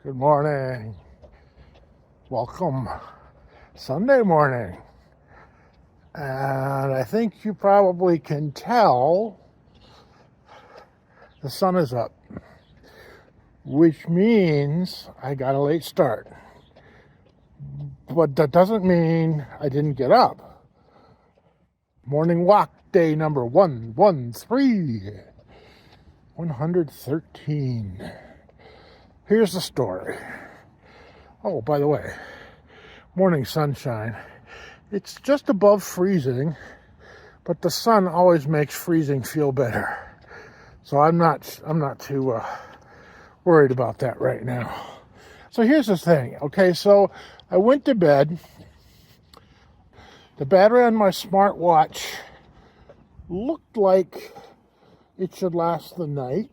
Good morning. Welcome. Sunday morning. And I think you probably can tell the sun is up, which means I got a late start. But that doesn't mean I didn't get up. Morning walk day number 113. Here's the story. Oh, by the way, morning sunshine. It's just above freezing, but the sun always makes freezing feel better. So I'm not too worried about that right now. So here's the thing. Okay, so I went to bed. The battery on my smartwatch looked like it should last the night,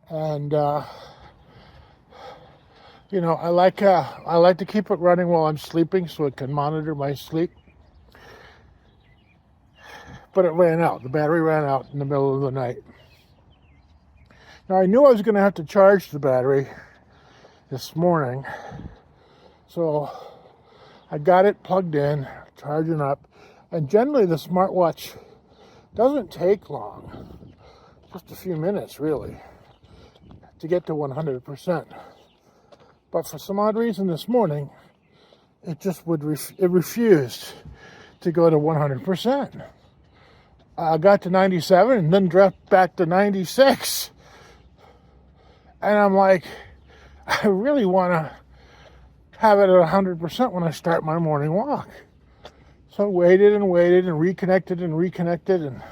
and I like to keep it running while I'm sleeping so it can monitor my sleep. But it ran out. The battery ran out in the middle of the night. Now I knew I was going to have to charge the battery this morning, so I got it plugged in, charging up, and generally the smartwatch doesn't take long, just a few minutes really, to get to 100%. But for some odd reason this morning, it just it refused to go to 100%. I got to 97 and then dropped back to 96. And I'm like, I really want to have it at 100% when I start my morning walk. So I waited and reconnected, and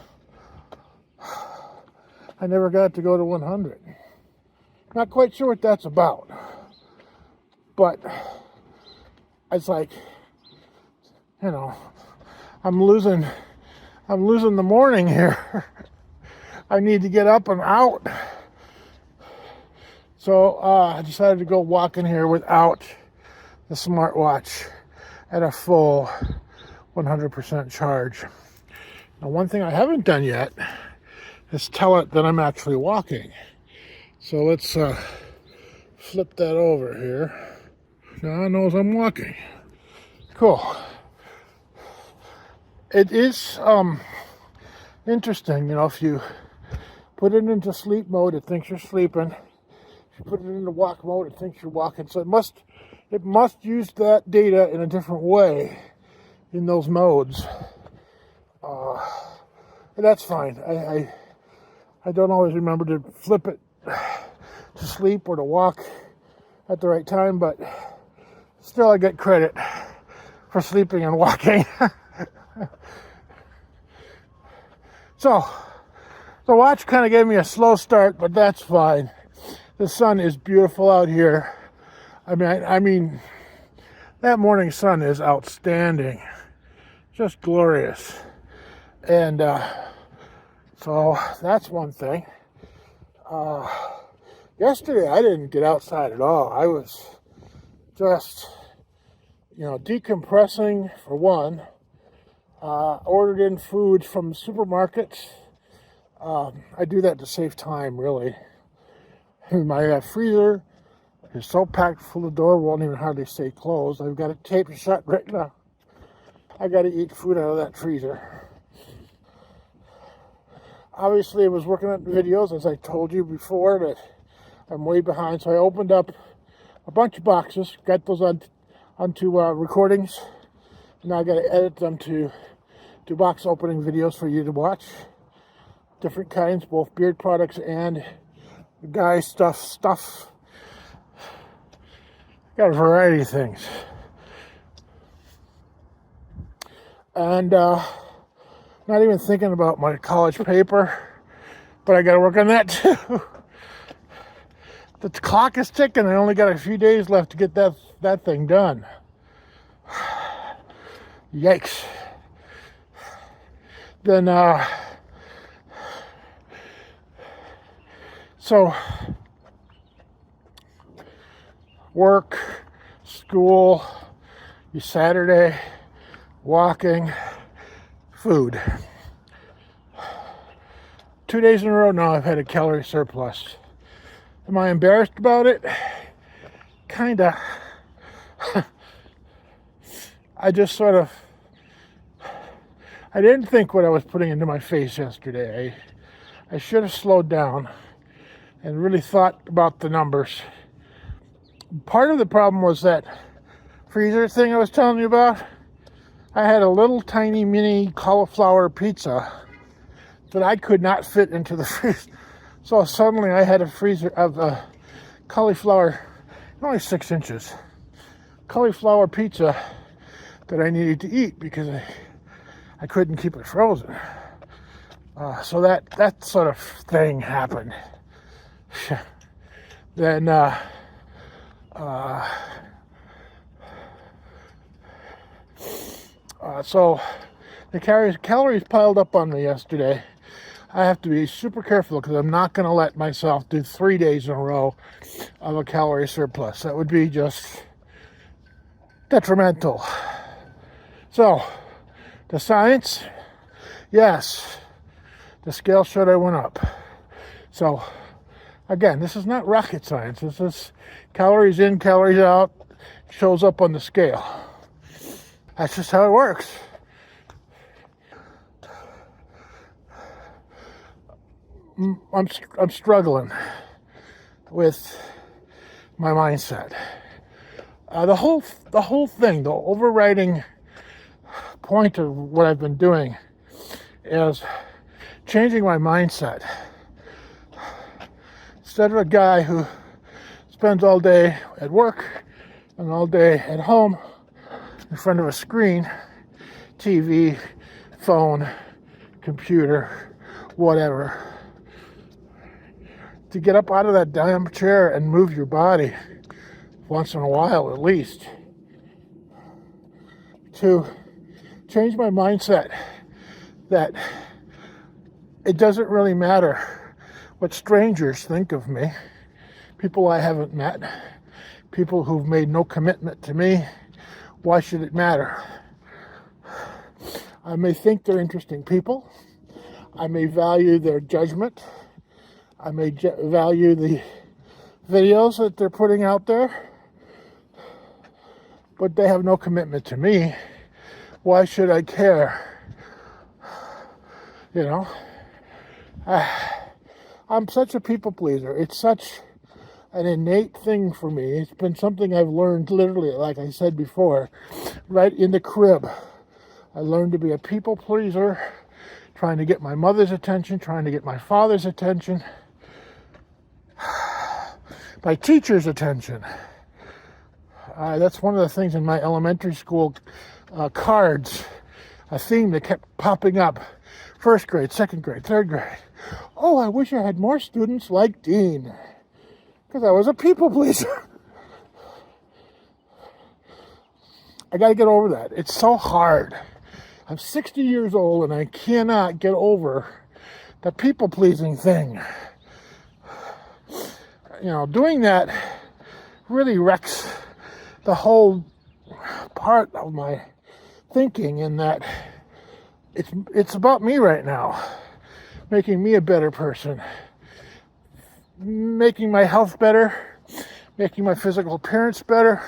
I never got to go to 100. Not quite sure what that's about. But it's like, I'm losing the morning here. I need to get up and out. So I decided to go walking here without the smartwatch at a full 100% charge. Now, one thing I haven't done yet is tell it that I'm actually walking. So let's flip that over here. Now it knows I'm walking. Cool. It is interesting, if you put it into sleep mode, it thinks you're sleeping. If you put it into walk mode, it thinks you're walking. So it must use that data in a different way in those modes. And that's fine. I don't always remember to flip it to sleep or to walk at the right time, but still I get credit for sleeping and walking. So the watch kind of gave me a slow start, but that's fine. The sun is beautiful out here. I mean, that morning sun is outstanding, just glorious. And so that's one thing. Yesterday I didn't get outside at all. I was just, decompressing for one. Ordered in food from supermarkets. I do that to save time, really. My freezer is so packed full, the door won't even hardly stay closed. I've got it taped shut right now. I got to eat food out of that freezer. Obviously, I was working on videos, as I told you before, that I'm way behind. So I opened up a bunch of boxes, got those onto recordings. Now I got to edit them to do box opening videos for you to watch. Different kinds, both beard products and guy stuff. Got a variety of things. And not even thinking about my college paper, but I got to work on that too. The clock is ticking. I only got a few days left to get that thing done. Yikes. Then, so, work, school, Saturday, walking, food. 2 days in a row now I've had a calorie surplus. Am I embarrassed about it? kind of, I just sort of, I didn't think what I was putting into my face yesterday. I should have slowed down and really thought about the numbers. Part of the problem was that freezer thing I was telling you about. I had a little tiny mini cauliflower pizza that I could not fit into the freezer. So suddenly I had a freezer of cauliflower, only 6 inches, cauliflower pizza that I needed to eat because I couldn't keep it frozen. So that sort of thing happened. Then so the calories piled up on me yesterday. I have to be super careful because I'm not going to let myself do 3 days in a row of a calorie surplus. That would be just detrimental. So, the science, yes, the scale showed I went up. So, again, this is not rocket science. This is calories in, calories out, shows up on the scale. That's just how it works. I'm struggling with my mindset. The whole thing, the overriding point of what I've been doing is changing my mindset. Instead of a guy who spends all day at work and all day at home in front of a screen, TV, phone, computer, whatever, to get up out of that damn chair and move your body once in a while at least, to change my mindset that it doesn't really matter what strangers think of me, people I haven't met, people who've made no commitment to me. Why should it matter? I may think they're interesting people. I may value their judgment. I may value the videos that they're putting out there, but they have no commitment to me. Why should I care? You know, I'm such a people pleaser. It's such an innate thing for me. It's been something I've learned literally, like I said before, right in the crib. I learned to be a people pleaser, trying to get my mother's attention, trying to get my father's attention, my teacher's attention. That's one of the things in my elementary school cards, a theme that kept popping up. First grade, second grade, third grade. Oh, I wish I had more students like Dean, because I was a people pleaser. I got to get over that. It's so hard. I'm 60 years old and I cannot get over the people pleasing thing. You know, doing that really wrecks the whole part of my thinking, in that it's about me right now, making me a better person, making my health better, making my physical appearance better.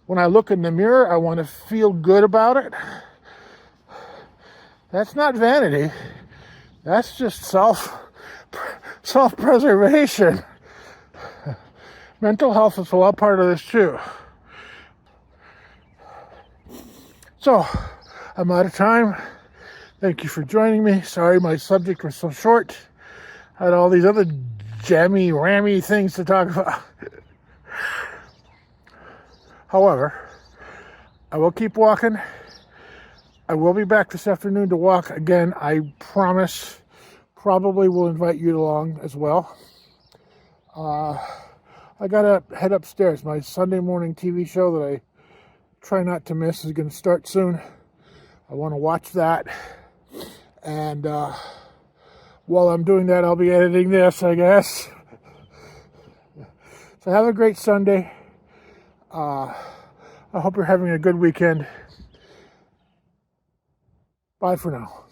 When I look in the mirror, I want to feel good about it. That's not vanity. That's just self-preservation. Mental health is a lot part of this too. So, I'm out of time. Thank you for joining me. Sorry my subject was so short. I had all these other jammy, rammy things to talk about. However, I will keep walking. I will be back this afternoon to walk again. I promise. Probably will invite you along as well. I gotta head upstairs. My Sunday morning TV show that I try not to miss is going to start soon. I want to watch that. And while I'm doing that, I'll be editing this, I guess. So have a great Sunday. I hope you're having a good weekend. Bye for now.